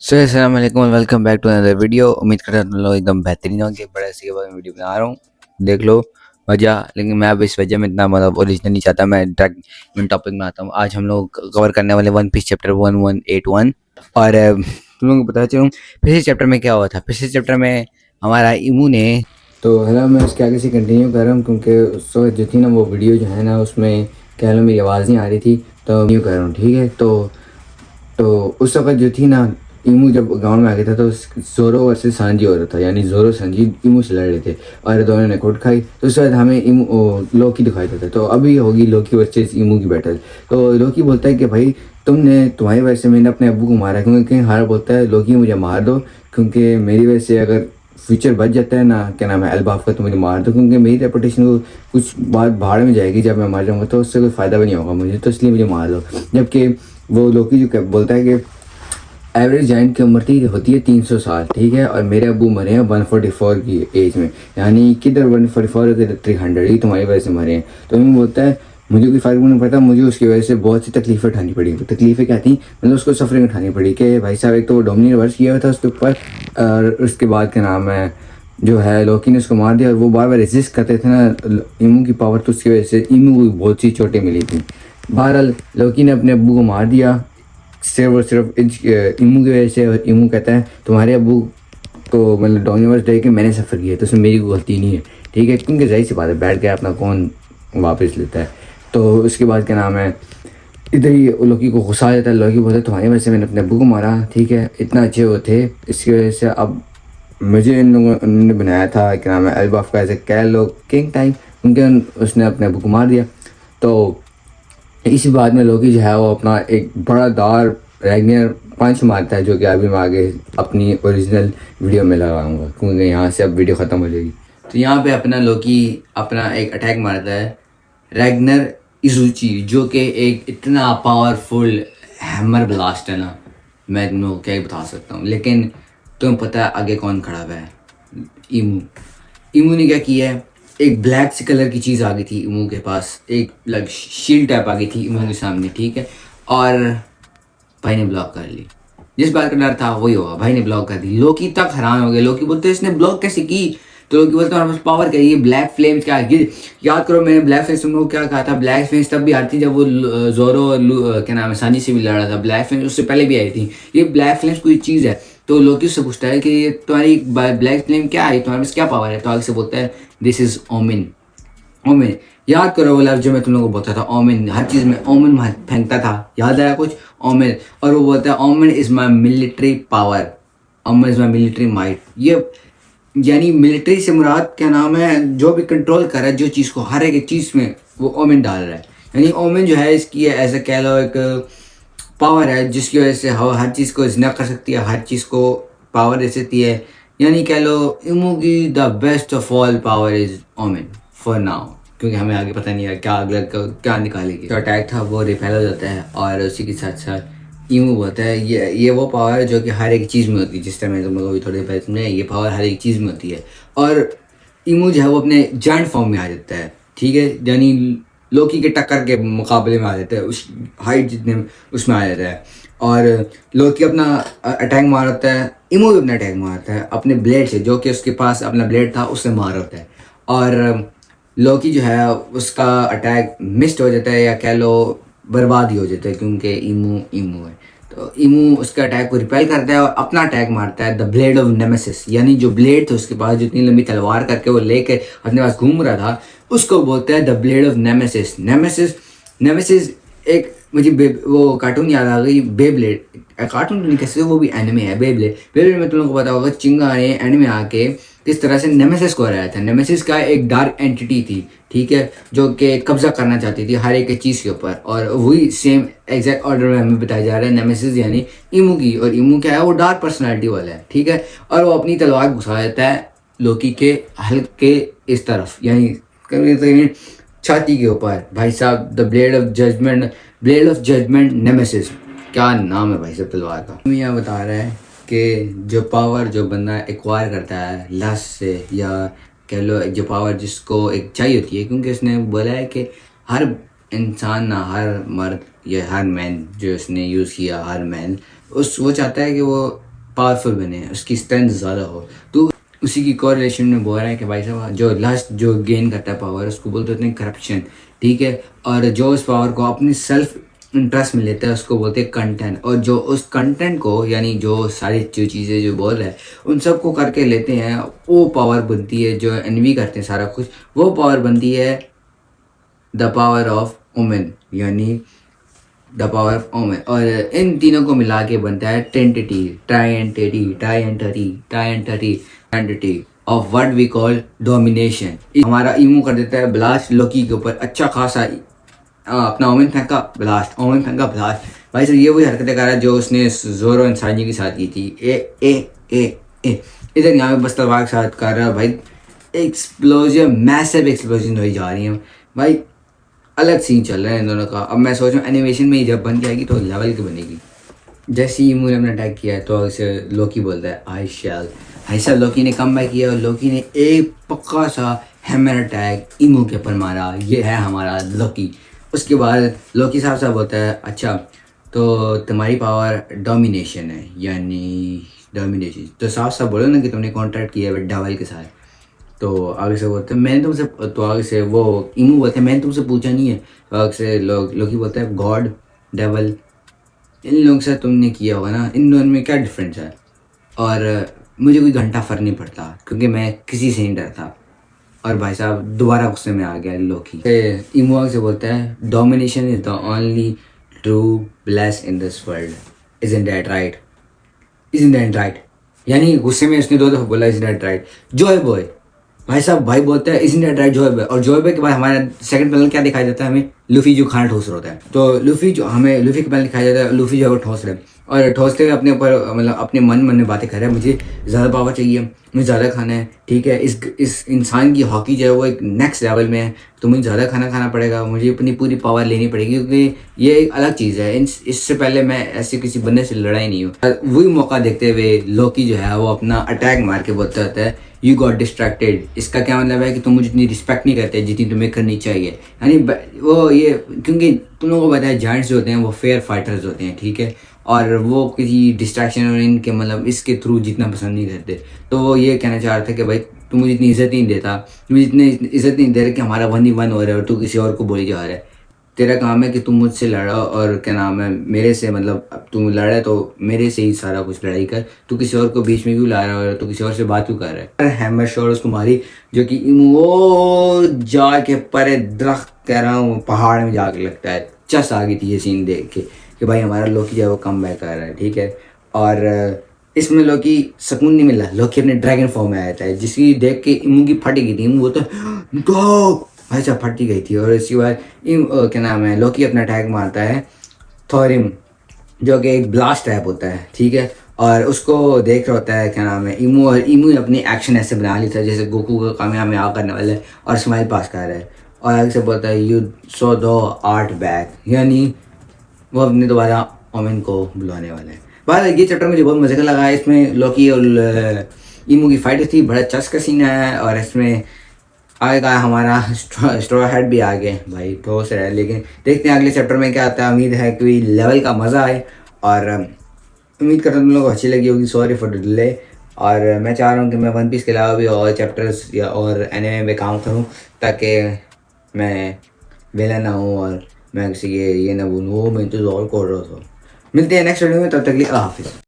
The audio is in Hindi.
सो अस्सलाम वालेकुम, welcome back to another video. उम्मीद करता हूँ तुम लोग एकदम बेहतरीन हो कि बड़े सी के बाद वीडियो बना रहा हूँ। देख लो वजह, लेकिन मैं अब इस वजह में इतना मतलब ओरिजिनल नहीं चाहता। मैं डायरेक्ट इन टॉपिक में आता हूँ। आज हम लोग कवर करने वाले वन पीस चैप्टर 1181। और तुम लोगों को पता चलूँ पिछले चैप्टर में क्या हुआ था। पिछले चैप्टर में हमारा इमू ने तो हेलो, मैं उसके आगे से कंटिन्यू कर रहा हूँ क्योंकि उस वक्त जो थी ना वो वीडियो जो है ना उसमें कह लो मेरी आवाज़ नहीं आ रही थी, तो कंटिन्यू कर रहा हूँ। ठीक है, तो उस वक्त जो थी ना इमू जब गाँव में आ गया था तो जोरो वर्सेस सांजी हो रहा था, यानी जोरो सांजी इमू से लड़ रहे थे और दोनों ने कोट खाई। तो उस वक्त हमें लोकी दिखाई देता है। तो अभी होगी लोकी वर्सेस इमू की बैटल। तो लोकी बोलता है कि भाई तुम्हारी वजह से मैंने अपने अब्बू को मारा, क्योंकि कहीं हारा बोलता है लोकी मुझे मार दो, क्योंकि मेरी वजह से अगर फ्यूचर बच जाता है ना, क्या नाम है, एल्बाफ का, तो मुझे मार दो, क्योंकि मेरी रेपुटेशन को कुछ बात भाड़ में जाएगी जब मैं मर जाऊँगा, तो उससे कोई फ़ायदा भी नहीं होगा मुझे, तो इसलिए मुझे मार दो। जबकि वो लोकी जो बोलता है कि एवरेज जाइंट की उम्र थी होती है 300 साल, ठीक है, और मेरे अब्बू मरे हैं 144 की एज में, यानी किधर 144 और किधर 300, ही तुम्हारी वजह से मरे हैं। तो मैं बोलता है मुझे कोई फ़र्क नहीं पड़ता, मुझे उसकी वजह से बहुत सी तकलीफ़ें उठानी पड़ी। तकलीफ़ें क्या थी, मतलब उसको सफरिंग उठानी पड़ी कि भाई साहब एक तो वो डोमिनियन वर्स किया हुआ था उसके ऊपर, और उसके बाद क्या नाम है जो है लोकी ने उसको मार दिया, और वो बार बार रेजिस्ट करते थे ना इमू की पावर, तो उसकी वजह से इमू को बहुत सी चोटें मिली थी। बहरहाल लोकी ने अपने अब्बू को मार दिया सिर्फ और सिर्फ इमू की वजह से। और इमू कहता है तुम्हारे अब्बू तो मतलब डोमिनोज डे के मैंने सफ़र किया, तो उसमें मेरी कोई गलती नहीं है, ठीक है, क्योंकि जाहिर सी बात है बैठ गया अपना कौन वापस लेता है। तो उसके बाद क्या नाम है इधर ही लोकी को गुस्सा आ जाता है। लोकी बोलता है तुम्हारी वजह से मैंने अपने अब्बू को मारा, ठीक है, इतना अच्छे वो थे, इसकी वजह से अब मुझे इन लोगों ने बनाया था क्या नाम है एल्बाफ का, ऐसे कह लो किंग टाइम, उनके उसने अपने अब्बू को मार दिया। तो इसी बाद में लोकी जो है वो अपना एक बड़ा दार रैगनियर पंच मारता है, जो कि अभी मैं आगे अपनी ओरिजिनल वीडियो में लगाऊंगा, क्योंकि यहाँ से अब वीडियो ख़त्म हो जाएगी। तो यहाँ पे अपना लोकी अपना एक अटैक मारता है रैगनर इजुची, जो कि एक इतना पावरफुल हैमर ब्लास्ट है ना, मैं तुम लोग क्या ही बता सकता हूँ। लेकिन तुम्हें पता है आगे कौन खड़ा हुआ है? इमू। इमू ने क्या किया है, एक ब्लैक सी कलर की चीज़ आ गई थी इमू के पास, एक लाइक शील्ड टाइप आ गई थी इमू के सामने, ठीक है, और भाई ने ब्लॉक कर ली। जिस बात का डर था वही होगा, भाई ने ब्लॉक कर दी। लोकी तक हैरान हो गया। लोकी बोलते इसने ब्लॉक कैसे की? तो लोकी बोलते हमारे पास पावर क्या है, ये ब्लैक फ्लेम्स क्या है? याद करो मैंने ब्लैक फ्लेम्स तुम लोग क्या कहा था, ब्लैक फ्लेम्स तब भी आती जब वो जोरो और क्या नाम है सानी से भी लड़ा था। ब्लैक फ्लेम्स उससे पहले भी आई थी। ये ब्लैक फ्लेम्स कोई चीज़ है। तो लोकी उससे पूछता है कि ये तुम्हारी ब्लैक फ्लेम क्या है, तुम्हारे पास क्या पावर है? तो आगे से बोलता है दिस इज ओमिन। ओमिन, याद करो वो लफ्ज जो मैं तुम लोगों को बोलता था, ओमिन, हर चीज़ में ओमिन फेंकता था, याद आया कुछ? ओमिन। और वो बोलता है omen is my military power, omen is my military might. ये यानी मिलिट्री से मुराद क्या नाम है, जो भी कंट्रोल कर रहा है जो चीज़ को, हर एक चीज़ में वो ओमिन डाल रहा है। यानी ओमिन जो है इसकी ऐसे कह लो एक पावर है जिसकी वजह से हर चीज़ को इजना कर सकती है, हर चीज़ को पावर दे सकती है। यानी कह लो इमू की the best of all power is omen for now, क्योंकि हमें आगे पता नहीं है क्या अगला क्या निकालेगी। जो अटैक था वो रिपेल हो जाता है, और उसी के साथ साथ इमू बोलता है ये वो पावर है जो कि हर एक चीज़ में होती है, जिस तरह मैंने तुम लोगों को थोड़ी देर पहले समझाया, ये पावर हर एक चीज़ में होती है। और इमू जो है वो अपने जॉइंट फॉर्म में आ जाता है, ठीक है, यानी लोकी के टक्कर के मुकाबले में आ जाता है, उस हाइट जितने उसमें आ जाता है। और लोकी अपना अटैक मारता है, इमू भी अपना अटैक मारता है अपने ब्लेड से, जो कि उसके पास अपना ब्लेड था उससे मार होता है। और लोकी जो है उसका अटैक मिस्ड हो जाता है, या कह लो बर्बाद ही हो जाता है, क्योंकि इमू इमू है। तो इमू उसके अटैक को रिपेल करता है और अपना अटैक मारता है द ब्लेड ऑफ नेमेसिस, यानी जो ब्लेड था उसके पास, जितनी लंबी तलवार करके वो लेके अपने पास घूम रहा था, उसको बोलते हैं the blade of nemesis. Nemesis nemesis एक मुझे वो कार्टून याद आ गई, बे ब्लेड, कार्टून नहीं कह सकते, वो भी एनिमे है, बे ब्लेड में तुम लोगों को पता होगा चिंगा ने एनिमे आके किस तरह से नेमेसिस को हराया था। नेमेसिस का एक डार्क एंटिटी थी, ठीक है, जो कि कब्जा करना चाहती थी हर एक चीज़ के ऊपर, और वही सेम एग्जैक्ट ऑर्डर में हमें बताया जा रहा है। नेमेसिस यानी इमू की, और इमू क्या है, वो डार्क पर्सनालिटी वाला है, ठीक है, और वो अपनी तलवार घुसा देता है लोकी के हल्के इस तरफ, यानी कहीं छाती के ऊपर। भाई साहब the blade of judgement nemesis, क्या नाम है भाई साहब तलवार का। हमें यहाँ बता रहा है कि जो पावर जो बंदा एक्वायर करता है लस्ट से, या कह लो जो पावर जिसको एक चाहिए होती है, क्योंकि उसने बोला है कि हर इंसान ना, हर मर्द या हर मैन जो उसने यूज़ किया, हर मैन वो चाहता है कि वो पावरफुल बने, उसकी स्ट्रेंथ ज़्यादा हो। तो उसी की कोरिलेशन में बोल रहा है कि भाई साहब जो लास्ट जो गेन करता है पावर उसको बोलते हैं करप्शन, ठीक है। और जो उस पावर को अपनी सेल्फ इंटरेस्ट में लेता है उसको बोलते हैं कंटेंट। और जो उस कंटेंट को यानी जो सारी जो चीज़ें जो बोल रहा है उन सबको करके लेते हैं, वो पावर बनती है। जो एनवी करते हैं सारा कुछ, वो पावर बनती है द पावर ऑफ वुमेन, यानी द पावर ऑफ वुमेन। और इन तीनों को मिला के बनता है trinity of what we call domination. हमारा इमू कर देता है ब्लास्ट लोकी के ऊपर, अच्छा खासा अपना ओमेन फेंका ब्लास्ट। भाई सर ये वही हरकतें कर रहा है जो उसने जोरो इंसानी के साथ की थी। ए इधर यहाँ पे बस तलवार के साथ कर रहा है भाई। एक्सप्लोजन, मैसिव एक्सप्लोजन हो जा रही है भाई, अलग सीन चल रहा है इन दोनों का। अब मैं सोच रहा हूँ एनिमेशन में ही जब बन जाएगी तो लेवल की बनेगी। जैसे ही इमू ने अपना अटैक किया तो उसे लोकी बोलता है आई शैल। भाई साहब लोकी ने कम बैक किया और लोकी ने एक पक्का सा हैमर अटैक इमू के ऊपर मारा। ये है हमारा लोकी। उसके बाद लोकी साहब बोलता है अच्छा तो तुम्हारी पावर डोमिनेशन है, यानी डोमिनेशन। तो साफ बोलो ना कि तुमने कॉन्ट्रैक्ट किया है डेविल के साथ। तो आगे से बोलते हैं मैंने तुमसे, तो आगे से वो इमू बोलते हैं मैंने तुमसे पूछा नहीं है। तो आगे से लोकी बोलता है गॉड डेविल इन लोगों से तुमने किया होगा ना, इन दोनों में क्या डिफरेंस है। और मुझे कोई घंटा फर्क नहीं पड़ता क्योंकि मैं किसी से नहीं डरता। और भाई साहब दोबारा गुस्से में आ गया लोकी। इमू से बोलता है domination is the only true bless in this world, isn't that right. यानी गुस्से में उसने 2 दफ़ा बोला isn't that right. Joy boy, भाई साहब भाई बोलते हैं isn't that right Joy boy. और जॉय बॉय के बाद हमारा सेकंड पैनल क्या दिखाई देता है हमें, लूफी जो खाना ठोस रहा होता है। तो लूफी जो हमें लूफी के पैनल दिखाई देता है, लूफी जो है वो ठोस रहा है और ठोसते हुए अपने ऊपर मतलब अपने मन में बातें कर रहा है। मुझे ज़्यादा पावर चाहिए, मुझे ज़्यादा खाना है, ठीक है। इस इंसान की हॉकी जो है वो एक नेक्स्ट लेवल में है, तो मुझे ज़्यादा खाना पड़ेगा, मुझे अपनी पूरी पावर लेनी पड़ेगी क्योंकि ये एक अलग चीज़ है। इससे पहले मैं ऐसे किसी बंदे से लड़ा ही नहीं हूँ। वही मौका देखते हुए लोकी जो है वो अपना अटैक मार के बोलता रहता है यू गॉट डिस्ट्रैक्टेड। इसका क्या मतलब है कि तुम मुझे इतनी रिस्पेक्ट नहीं करते जितनी तुम्हें करनी चाहिए। यानी वो ये क्योंकि तुम लोगों को पता है जायंट्स जो होते हैं वो फेयर फाइटर्स होते हैं, ठीक है। और वो किसी डिस्ट्रैक्शन और इनके मतलब इसके थ्रू जितना पसंद नहीं करते। तो वो ये कहना चाह रहा था कि भाई तू मुझे इतनी इज्जत नहीं देता, मुझे इतनी इज्जत नहीं दे रहा कि हमारा 1v1 हो रहा है और तू किसी और को बोली जा रहा है। तेरा काम है कि तुम मुझसे लड़ा और क्या नाम है मेरे से, मतलब अब तू लड़ा तो मेरे से ही सारा कुछ लड़ाई कर। तू किसी और को बीच में क्यों ला रहा है और तू किसी और से बात क्यों कर रहा है। हैमर शॉट उसको मारी जो कि वो जाके परे दरख्त कह रहा हूँ पहाड़ में जाके लगता है। चस आ गई थी ये सीन देख के कि भाई हमारा लोकी जो है वो कम बैक कर रहा है, ठीक है। और इसमें लोकी सुकून नहीं मिला, लोकी अपने ड्रैगन फॉर्म में आया था जिसकी देख के इमू की फट गई थी। इमू बोलता है भाई साहब फटी गई थी। और इसके बाद क्या नाम है लोकी अपना अटैक मारता है थोरिम जो कि एक ब्लास्ट टाइप होता है, ठीक है। और उसको देख रहा होता है क्या नाम है इमू, और इमू ने अपनी एक्शन ऐसे बना ली था जैसे गोकू का कामयाब करने वाला है और स्माइल पास कर रहा है। और आगे से बोलता है यू सो दो आर्ट बैक, यानी वो अपने दोबारा ओमेन को बुलाने वाला है। बात ये चैप्टर मुझे बहुत मज़े का लगा है। इसमें लोकी और इमू की फाइट थी, बड़ा चस का सीन है। और इसमें आएगा हमारा स्ट्रॉ हेड भी आ गए भाई ठोस है। लेकिन देखते हैं अगले चैप्टर में क्या आता है। उम्मीद है कि लेवल का मज़ा आए और उम्मीद करता हूँ तुम लोगों को अच्छी लगी होगी। Sorry for the delay. और मैं चाह रहा हूँ कि मैं वन पीस के अलावा भी और चैप्टर्स या और एनिमे में काम करूँ ताकि मैं वेला ना हूँ और मैं किसी ये ना बोलूँ वो मैं इंतज़ार कर रहा था। मिलते हैं नेक्स्ट वीडियो में, तब तक के लिए अल्लाह हाफिज़।